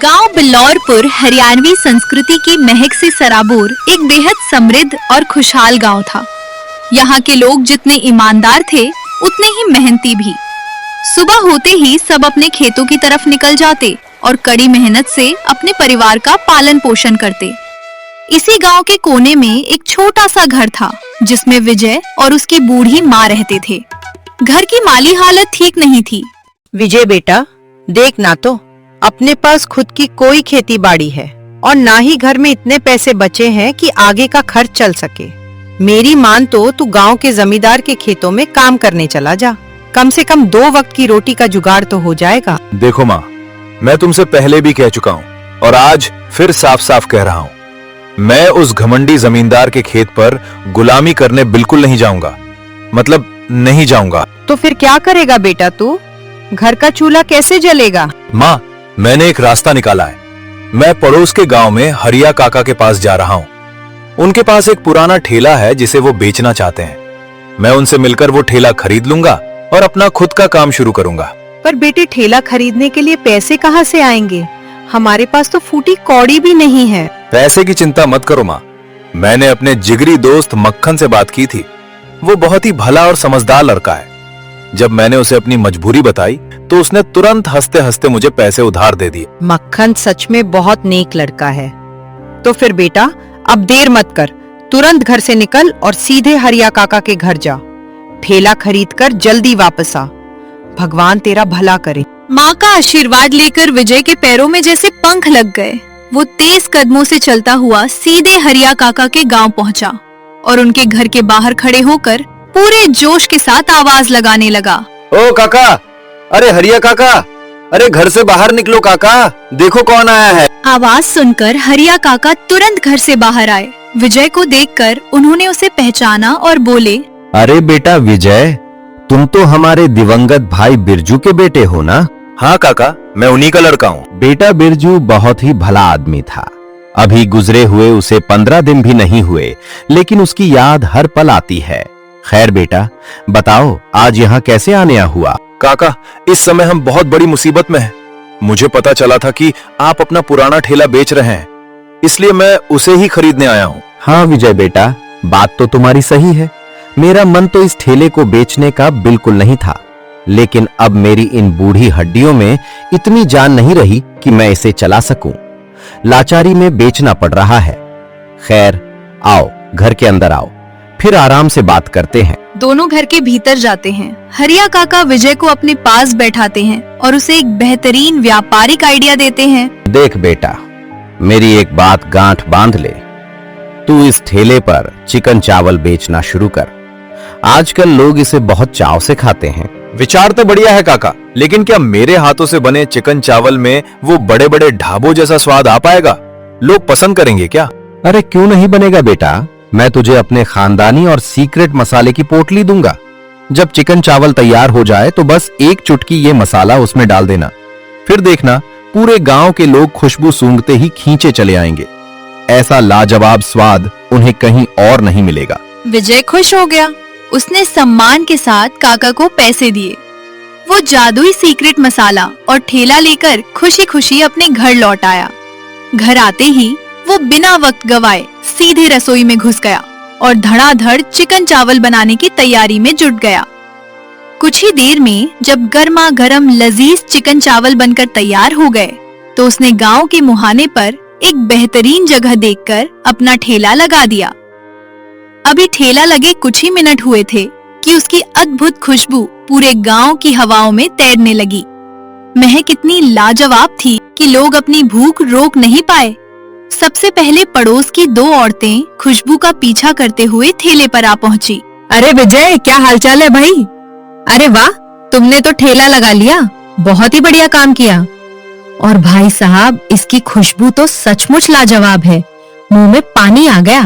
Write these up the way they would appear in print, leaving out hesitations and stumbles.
गांव बिल्लौरपुर हरियाणवी संस्कृति की महक से सराबोर एक बेहद समृद्ध और खुशहाल गांव था। यहाँ के लोग जितने ईमानदार थे उतने ही मेहनती भी। सुबह होते ही सब अपने खेतों की तरफ निकल जाते और कड़ी मेहनत से अपने परिवार का पालन पोषण करते। इसी गांव के कोने में एक छोटा सा घर था जिसमें विजय और उसकी बूढ़ी माँ रहते थे। घर की माली हालत ठीक नहीं थी। विजय बेटा, देख ना तो अपने पास खुद की कोई खेती बाड़ी है और ना ही घर में इतने पैसे बचे हैं कि आगे का खर्च चल सके। मेरी मान तो तू गांव के जमींदार के खेतों में काम करने चला जा। कम से कम 2 वक्त की रोटी का जुगाड़ तो हो जाएगा। देखो माँ, मैं तुमसे पहले भी कह चुका हूँ और आज फिर साफ साफ कह रहा हूँ, मैं उस घमंडी जमींदार के खेत पर गुलामी करने बिल्कुल नहीं जाऊंगा। मतलब नहीं जाऊंगा। तो फिर क्या करेगा बेटा तू? घर का चूल्हा कैसे जलेगा? माँ, मैंने एक रास्ता निकाला है। मैं पड़ोस के गांव में हरिया काका के पास जा रहा हूँ। उनके पास एक पुराना ठेला है जिसे वो बेचना चाहते हैं। मैं उनसे मिलकर वो ठेला खरीद लूंगा और अपना खुद का काम शुरू करूंगा। पर बेटे, ठेला खरीदने के लिए पैसे कहाँ से आएंगे? हमारे पास तो फूटी कौड़ी भी नहीं है। पैसे की चिंता मत करो माँ, मैंने अपने जिगरी दोस्त मक्खन से बात की थी। वो बहुत ही भला और समझदार लड़का है। जब मैंने उसे अपनी मजबूरी बताई तो उसने तुरंत हंसते हंसते मुझे पैसे उधार दे दिए। मक्खन सच में बहुत नेक लड़का है। तो फिर बेटा, अब देर मत कर, तुरंत घर से निकल और सीधे हरिया काका के घर जा। ठेला खरीदकर जल्दी वापस आ। भगवान तेरा भला करे। माँ का आशीर्वाद लेकर विजय के पैरों में जैसे पंख लग गए। वो तेज कदमों से चलता हुआ सीधे हरिया काका के गांव पहुंचा और उनके घर के बाहर खड़े होकर पूरे जोश के साथ आवाज लगाने लगा। ओ काका, अरे हरिया काका, अरे घर से बाहर निकलो काका, देखो कौन आया है। आवाज सुनकर हरिया काका तुरंत घर से बाहर आए। विजय को देखकर उन्होंने उसे पहचाना और बोले, अरे बेटा विजय, तुम तो हमारे दिवंगत भाई बिरजू के बेटे हो ना? हाँ काका, मैं उन्हीं का लड़का हूँ। बेटा बिरजू बहुत ही भला आदमी था। अभी गुजरे हुए उसे 15 दिन भी नहीं हुए, लेकिन उसकी याद हर पल आती है। खैर बेटा, बताओ आज यहाँ कैसे आने हुआ? काका, इस समय हम बहुत बड़ी मुसीबत में हैं। मुझे पता चला था कि आप अपना पुराना ठेला बेच रहे हैं, इसलिए मैं उसे ही खरीदने आया हूँ। हाँ विजय बेटा, बात तो तुम्हारी सही है। मेरा मन तो इस ठेले को बेचने का बिल्कुल नहीं था, लेकिन अब मेरी इन बूढ़ी हड्डियों में इतनी जान नहीं रही कि मैं इसे चला सकूं। लाचारी में बेचना पड़ रहा है। खैर, आओ घर के अंदर आओ, फिर आराम से बात करते हैं। दोनों घर के भीतर जाते हैं। हरिया काका विजय को अपने पास बैठाते हैं और उसे एक बेहतरीन व्यापारिक आइडिया देते हैं। देख बेटा, मेरी एक बात गांठ बांध ले। तू इस ठेले पर चिकन चावल बेचना शुरू कर। आजकल लोग इसे बहुत चाव से खाते हैं। विचार तो बढ़िया है काका, लेकिन क्या मेरे हाथों से बने चिकन चावल में वो बड़े बड़े ढाबों जैसा स्वाद आ पाएगा? लोग पसंद करेंगे क्या? अरे क्यों नहीं बनेगा बेटा, मैं तुझे अपने खानदानी और सीक्रेट मसाले की पोटली दूंगा। जब चिकन चावल तैयार हो जाए तो बस एक चुटकी ये मसाला उसमें डाल देना। फिर देखना, पूरे गांव के लोग खुशबू सूंघते ही खींचे चले आएंगे। ऐसा लाजवाब स्वाद उन्हें कहीं और नहीं मिलेगा। विजय खुश हो गया। उसने सम्मान के साथ काका को पैसे दिए। वो जादुई सीक्रेट मसाला और ठेला लेकर खुशी खुशी अपने घर लौट आया। घर आते ही वो बिना वक्त गवाए सीधे रसोई में घुस गया और धड़ाधड़ चिकन चावल बनाने की तैयारी में जुट गया। कुछ ही देर में जब गर्मा गर्म लजीज चिकन चावल बनकर तैयार हो गए तो उसने गांव के मुहाने पर एक बेहतरीन जगह देखकर अपना ठेला लगा दिया। अभी ठेला लगे कुछ ही मिनट हुए थे कि उसकी अद्भुत खुशबू पूरे गांव की हवाओं में तैरने लगी। महक इतनी लाजवाब थी कि लोग अपनी भूख रोक नहीं पाए। सबसे पहले पड़ोस की 2 औरतें खुशबू का पीछा करते हुए ठेले पर आ पहुंची। अरे विजय, क्या हालचाल है भाई? अरे वाह, तुमने तो ठेला लगा लिया। बहुत ही बढ़िया काम किया। और भाई साहब, इसकी खुशबू तो सचमुच लाजवाब है। मुंह में पानी आ गया।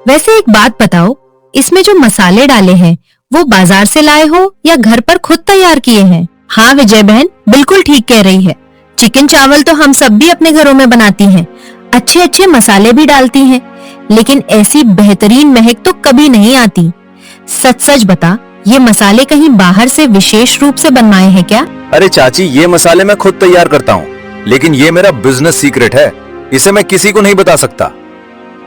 वैसे एक बात बताओ, इसमें जो मसाले डाले हैं वो बाजार से लाए हो या घर पर खुद तैयार किए हैं? हाँ विजय बहन, बिल्कुल ठीक कह रही है। चिकन चावल तो हम सब भी अपने घरों में बनाती हैं। अच्छे अच्छे मसाले भी डालती हैं, लेकिन ऐसी बेहतरीन महक तो कभी नहीं आती। सच सच बता, ये मसाले कहीं बाहर से विशेष रूप से बनवाए हैं क्या? अरे चाची, ये मसाले मैं खुद तैयार करता हूँ। लेकिन ये मेरा बिजनेस सीक्रेट है, इसे मैं किसी को नहीं बता सकता।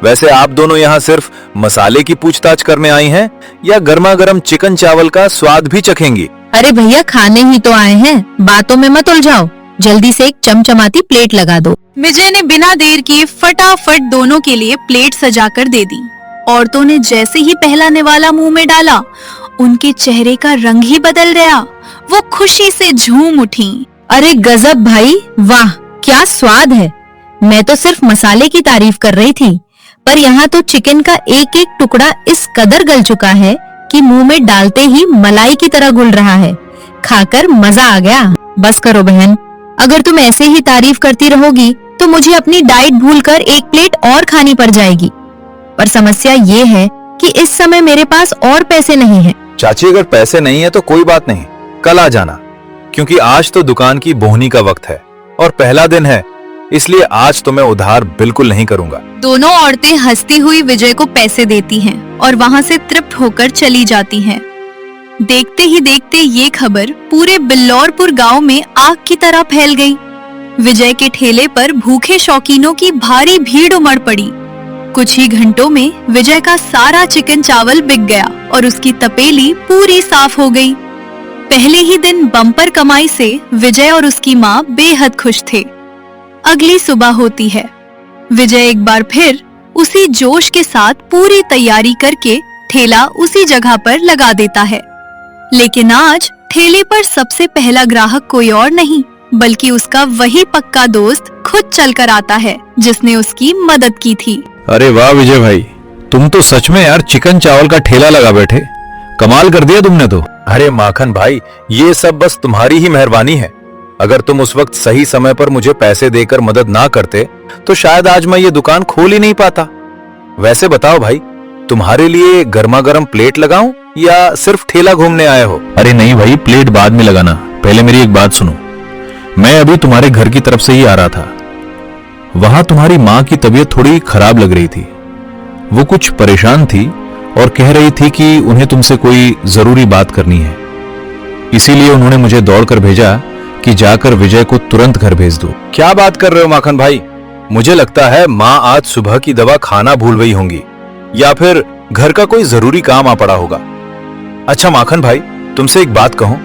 वैसे आप दोनों यहाँ सिर्फ मसाले की पूछताछ करने आई हैं या गर्मा गर्म चिकन चावल का स्वाद भी चखेंगी? अरे भैया, खाने ही तो आए हैं, बातों में मत उलझाओ। जल्दी से एक चमचमाती प्लेट लगा दो। विजय ने बिना देर किए फटाफट दोनों के लिए प्लेट सजाकर दे दी। औरतों ने जैसे ही पहला निवाला मुंह में डाला, उनके चेहरे का रंग ही बदल गया। वो खुशी से झूम उठी। अरे गजब भाई, वाह क्या स्वाद है। मैं तो सिर्फ मसाले की तारीफ कर रही थी, पर यहाँ तो चिकन का एक एक टुकड़ा इस कदर गल चुका है कि मुंह में डालते ही मलाई की तरह घुल रहा है। खाकर मजा आ गया। बस करो बहन, अगर तुम ऐसे ही तारीफ करती रहोगी तो मुझे अपनी डाइट भूलकर एक प्लेट और खानी पड़ जाएगी। पर समस्या ये है कि इस समय मेरे पास और पैसे नहीं हैं। चाची, अगर पैसे नहीं है तो कोई बात नहीं, कल आ जाना, क्योंकि आज तो दुकान की बोहनी का वक्त है और पहला दिन है, इसलिए आज तो मैं उधार बिल्कुल नहीं करूंगा। दोनों औरतें हंसती हुई विजय को पैसे देती हैं और वहाँ से तृप्त होकर चली जाती हैं। देखते ही देखते ये खबर पूरे बिल्लौरपुर गांव में आग की तरह फैल गई। विजय के ठेले पर भूखे शौकीनों की भारी भीड़ उमड़ पड़ी। कुछ ही घंटों में विजय का सारा चिकन चावल बिक गया और उसकी तपेली पूरी साफ हो गई। पहले ही दिन बम्पर कमाई से विजय और उसकी माँ बेहद खुश थे। अगली सुबह होती है। विजय एक बार फिर उसी जोश के साथ पूरी तैयारी करके ठेला उसी जगह पर लगा देता है। लेकिन आज ठेले पर सबसे पहला ग्राहक कोई और नहीं, बल्कि उसका वही पक्का दोस्त खुद चलकर आता है जिसने उसकी मदद की थी। अरे वाह विजय भाई, तुम तो सच में यार चिकन चावल का ठेला लगा बैठे, कमाल कर दिया तुमने तो। अरे माखन भाई, ये सब बस तुम्हारी ही मेहरबानी है। अगर तुम उस वक्त सही समय पर मुझे पैसे देकर मदद ना करते तो शायद आज मैं ये दुकान खोल ही नहीं पाता। वैसे बताओ भाई, तुम्हारे लिए गर्मा गर्म प्लेट लगाऊं या सिर्फ ठेला घूमने आए हो? अरे नहीं भाई, प्लेट बाद में लगाना, पहले मेरी एक बात सुनो। मैं अभी तुम्हारे घर की तरफ से ही आ रहा था। वहां तुम्हारी माँ की तबीयत थोड़ी खराब लग रही थी। वो कुछ परेशान थी और कह रही थी कि उन्हें तुमसे कोई जरूरी बात करनी है। इसीलिए उन्होंने मुझे दौड़कर भेजा कि जाकर विजय को तुरंत घर भेज दो। क्या बात कर रहे हो माखन भाई? मुझे लगता है माँ आज सुबह की दवा खाना भूल गई होंगी या फिर घर का कोई जरूरी काम आ पड़ा होगा। अच्छा माखन भाई, तुमसे एक बात कहूं,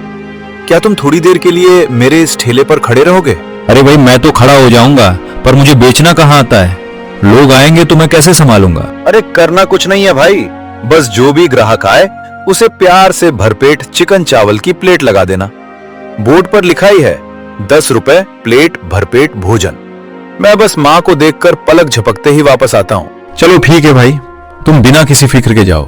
क्या तुम थोड़ी देर के लिए मेरे इस ठेले पर खड़े रहोगे? अरे भाई, मैं तो खड़ा हो जाऊंगा, पर मुझे बेचना कहाँ आता है? लोग आएंगे तो मैं कैसे संभालूंगा? अरे करना कुछ नहीं है भाई, बस जो भी ग्राहक आए उसे प्यार से भरपेट चिकन चावल की प्लेट लगा देना। बोर्ड पर लिखा ही है 10 रुपए प्लेट भरपेट भोजन। मैं बस माँ को देखकर पलक झपकते ही वापस आता हूँ। चलो ठीक है भाई, तुम बिना किसी फिक्र के जाओ,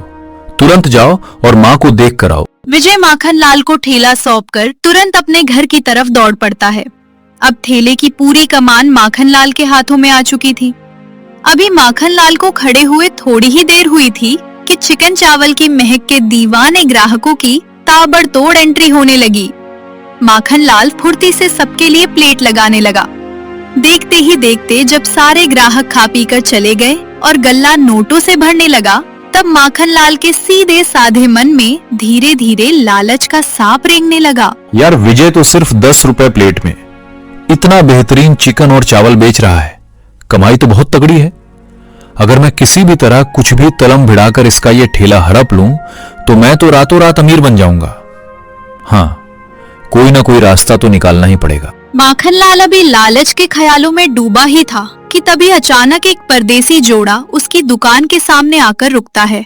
तुरंत जाओ और माँ को देख कर आओ। विजय माखन लाल को ठेला सौंपकर तुरंत अपने घर की तरफ दौड़ पड़ता है। अब ठेले की पूरी कमान माखन लाल के हाथों में आ चुकी थी। अभी माखन लाल को खड़े हुए थोड़ी ही देर हुई थी कि चिकन चावल की महक के दीवाने ग्राहकों की ताबड़तोड़ एंट्री होने लगी। माखन लाल फुर्ती से सबके लिए प्लेट लगाने लगा। देखते ही देखते जब सारे ग्राहक खा पी कर चले गए और गल्ला नोटों से भरने लगा, तब माखन लाल के सीधे साधे मन में धीरे धीरे लालच का सांप रेंगने लगा। यार विजय तो सिर्फ 10 रुपए प्लेट में इतना बेहतरीन चिकन और चावल बेच रहा है, कमाई तो बहुत तगड़ी है। अगर मैं किसी भी तरह कुछ भी तलम भिड़ाकर इसका ये ठेला हड़प लूं तो मैं तो रातों रात अमीर बन जाऊंगा। हाँ, कोई ना कोई रास्ता तो निकालना ही पड़ेगा। माखन लाल अभी लालच के ख्यालों में डूबा ही था कि तभी अचानक एक परदेसी जोड़ा उसकी दुकान के सामने आकर रुकता है।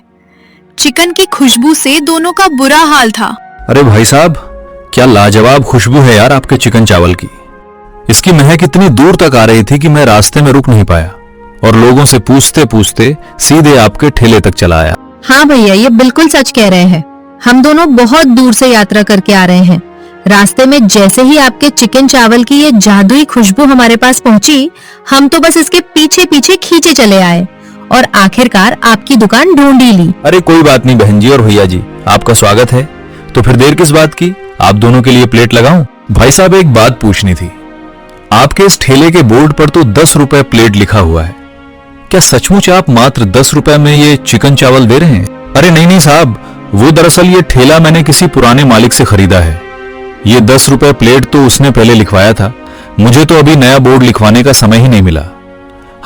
चिकन की खुशबू से दोनों का बुरा हाल था। अरे भाई साहब, क्या लाजवाब खुशबू है यार आपके चिकन चावल की। इसकी महक इतनी दूर तक आ रही थी कि मैं रास्ते में रुक नहीं पाया और लोगों से पूछते पूछते सीधे आपके ठेले तक चला आया। हाँ भैया, ये बिल्कुल सच कह रहे हैं। हम दोनों बहुत दूर से यात्रा करके आ रहे हैं। रास्ते में जैसे ही आपके चिकन चावल की ये जादुई खुशबू हमारे पास पहुंची, हम तो बस इसके पीछे पीछे खींचे चले आए और आखिरकार आपकी दुकान ढूंढ ही ली। अरे कोई बात नहीं बहन जी और भैया जी, आपका स्वागत है। तो फिर देर किस बात की, आप दोनों के लिए प्लेट लगाऊं? भाई साहब, एक बात पूछनी थी। आपके इस ठेले के बोर्ड पर तो 10 रुपए प्लेट लिखा हुआ है। क्या सचमुच आप मात्र 10 रुपए में ये चिकन चावल दे रहे हैं? अरे नहीं नहीं साहब, वो दरअसल ये ठेला मैंने किसी पुराने मालिक से खरीदा है। ये 10 रुपए प्लेट तो उसने पहले लिखवाया था, मुझे तो अभी नया बोर्ड लिखवाने का समय ही नहीं मिला।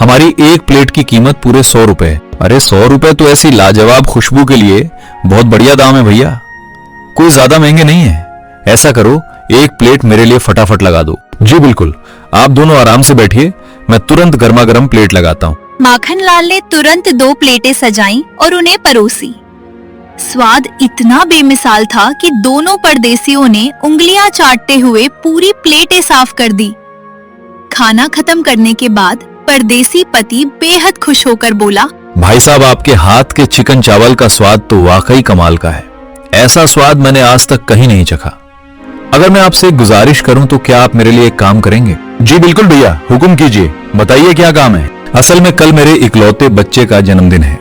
हमारी एक प्लेट की कीमत पूरे 100 रुपए। अरे 100 रुपए तो ऐसी लाजवाब खुशबू के लिए बहुत बढ़िया दाम है भैया, कोई ज्यादा महंगे नहीं है। ऐसा करो, एक प्लेट मेरे लिए फटाफट लगा दो। जी बिल्कुल, आप दोनों आराम से बैठिए, मैं तुरंत गर्मा गर्म प्लेट लगाता हूँ। माखनलाल ने तुरंत 2 प्लेटें सजाईं और उन्हें परोसी। स्वाद इतना बेमिसाल था कि दोनों परदेसियों ने उंगलियां चाटते हुए पूरी प्लेटें साफ कर दी। खाना खत्म करने के बाद परदेसी पति बेहद खुश होकर बोला, भाई साहब, आपके हाथ के चिकन चावल का स्वाद तो वाकई कमाल का है। ऐसा स्वाद मैंने आज तक कहीं नहीं चखा। अगर मैं आपसे एक गुजारिश करूं तो क्या आप मेरे लिए एक काम करेंगे? जी बिल्कुल भैया, हुक्म कीजिए, बताइए क्या काम है। असल में कल मेरे इकलौते बच्चे का जन्मदिन है।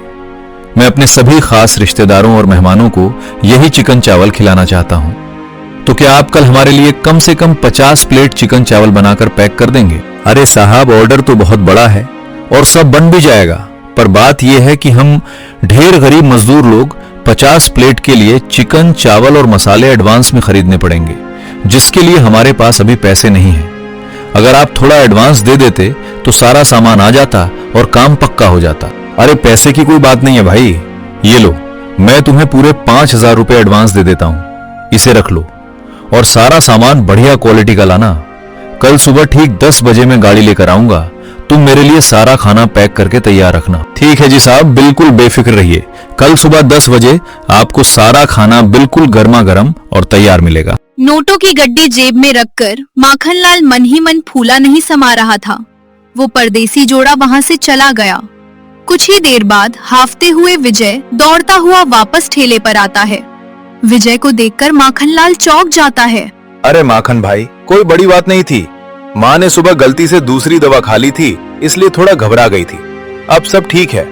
मैं अपने सभी खास रिश्तेदारों और मेहमानों को यही चिकन चावल खिलाना चाहता हूं। तो क्या आप कल हमारे लिए कम से कम 50 प्लेट चिकन चावल बनाकर पैक कर देंगे? अरे साहब, ऑर्डर तो बहुत बड़ा है और सब बन भी जाएगा, पर बात यह है कि हम ढेर गरीब मजदूर लोग 50 प्लेट के लिए चिकन चावल और मसाले एडवांस में खरीदने पड़ेंगे, जिसके लिए हमारे पास अभी पैसे नहीं है। अगर आप थोड़ा एडवांस दे देते तो सारा सामान आ जाता और काम पक्का हो जाता। अरे पैसे की कोई बात नहीं है भाई, ये लो, मैं तुम्हें पूरे 5000 रुपए एडवांस दे देता हूं, इसे रख लो और सारा सामान बढ़िया क्वालिटी का लाना। कल सुबह ठीक 10 बजे मैं गाड़ी लेकर आऊंगा, तुम मेरे लिए सारा खाना पैक करके तैयार रखना। ठीक है जी साहब, बिल्कुल बेफिक्र रहिए, कल सुबह 10 बजे आपको सारा खाना बिल्कुल गर्मा गर्म और तैयार मिलेगा। नोटों की गड्डी जेब में रखकर माखनलाल मन ही मन फूला नहीं समा रहा था। वो परदेसी जोड़ा वहां से चला गया। कुछ ही देर बाद हाफते हुए विजय दौड़ता हुआ वापस ठेले पर आता है। विजय को देखकर माखनलाल चौंक जाता है। अरे माखन भाई, कोई बड़ी बात नहीं थी। माँ ने सुबह गलती से दूसरी दवा खा ली थी, इसलिए थोड़ा घबरा गई थी। अब सब ठीक है।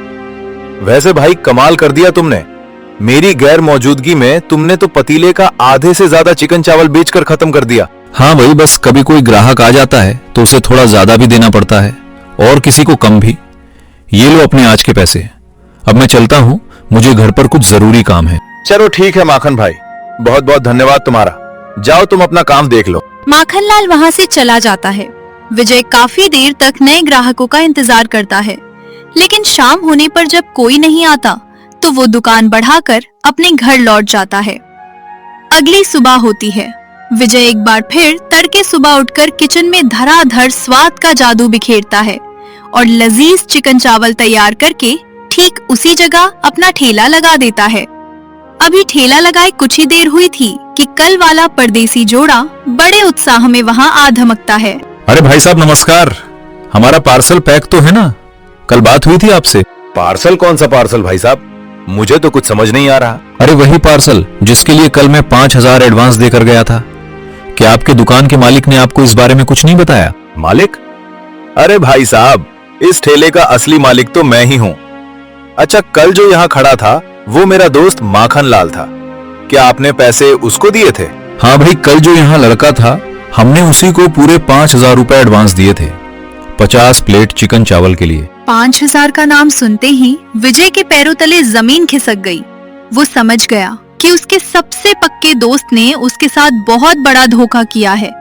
वैसे भाई, कमाल कर दिया तुमने। मेरी गैर मौजूदगी में तुमने तो पतीले का आधे से ज्यादा चिकन चावल बेचकर खत्म कर दिया। हाँ भाई, बस कभी कोई ग्राहक आ जाता है तो उसे थोड़ा ज्यादा भी देना पड़ता है और किसी को कम भी। ये लो अपने आज के पैसे। अब मैं चलता हूँ, मुझे घर पर कुछ जरूरी काम है। चलो ठीक है माखन भाई, बहुत बहुत धन्यवाद तुम्हारा। जाओ तुम अपना काम देख लो। माखनलाल वहां से चला जाता है। विजय काफी देर तक नए ग्राहकों का इंतजार करता है, लेकिन शाम होने पर जब कोई नहीं आता तो वो दुकान बढ़ाकर अपने घर लौट जाता है। अगली सुबह होती है। विजय एक बार फिर तड़के सुबह उठकर किचन में धड़ाधड़ स्वाद का जादू बिखेरता है और लजीज चिकन चावल तैयार करके ठीक उसी जगह अपना ठेला लगा देता है। अभी ठेला लगाए कुछ ही देर हुई थी कि कल वाला परदेसी जोड़ा बड़े उत्साह में वहां आ धमकता है। अरे भाई साहब नमस्कार, हमारा पार्सल पैक तो है ना? कल बात हुई थी आपसे। पार्सल? कौन सा पार्सल भाई साहब, मुझे तो कुछ समझ नहीं आ रहा। अरे वही पार्सल जिसके लिए कल मैं 5000 एडवांस देकर गया था। क्या आपके दुकान के मालिक ने आपको इस बारे में कुछ नहीं बताया? मालिक? अरे भाई साहब, इस ठेले का असली मालिक तो मैं ही हूँ। अच्छा, कल जो यहाँ खड़ा था वो मेरा दोस्त माखनलाल था। क्या आपने पैसे उसको दिए थे? हाँ भाई, कल जो यहाँ लड़का था हमने उसी को पूरे 5000 रुपए एडवांस दिए थे, 50 प्लेट चिकन चावल के लिए। 5000 का नाम सुनते ही विजय के पैरों तले जमीन खिसक गई। वो समझ गया कि उसके सबसे पक्के दोस्त ने उसके साथ बहुत बड़ा धोखा किया है।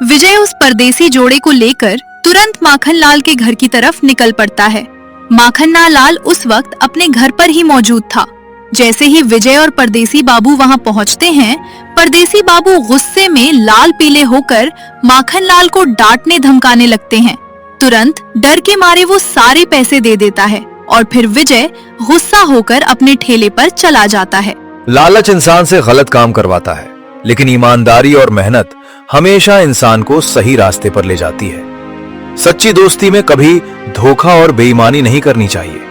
विजय उस परदेसी जोड़े को लेकर तुरंत माखनलाल के घर की तरफ निकल पड़ता है। माखनलाल उस वक्त अपने घर पर ही मौजूद था। जैसे ही विजय और परदेसी बाबू वहां पहुंचते हैं, परदेसी बाबू गुस्से में लाल पीले होकर माखनलाल को डांटने धमकाने लगते हैं। तुरंत डर के मारे वो सारे पैसे दे देता है और फिर विजय गुस्सा होकर अपने ठेले पर चला जाता है। लालच इंसान से गलत काम करवाता है, लेकिन ईमानदारी और मेहनत हमेशा इंसान को सही रास्ते पर ले जाती है। सच्ची दोस्ती में कभी धोखा और बेईमानी नहीं करनी चाहिए।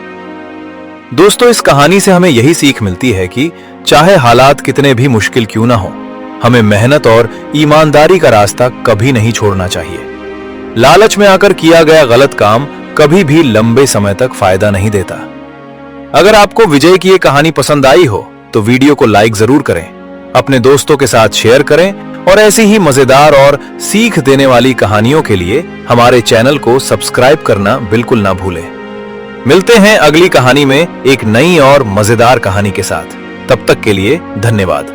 दोस्तों, इस कहानी से हमें यही सीख मिलती है कि चाहे हालात कितने भी मुश्किल क्यों ना हो, हमें मेहनत और ईमानदारी का रास्ता कभी नहीं छोड़ना चाहिए। लालच में आकर किया गया गलत काम कभी भी लंबे समय तक फायदा नहीं देता। अगर आपको विजय की ये कहानी पसंद आई हो तो वीडियो को लाइक जरूर करें, अपने दोस्तों के साथ शेयर करें और ऐसी ही मजेदार और सीख देने वाली कहानियों के लिए हमारे चैनल को सब्सक्राइब करना बिल्कुल ना भूलें। मिलते हैं अगली कहानी में एक नई और मजेदार कहानी के साथ। तब तक के लिए धन्यवाद।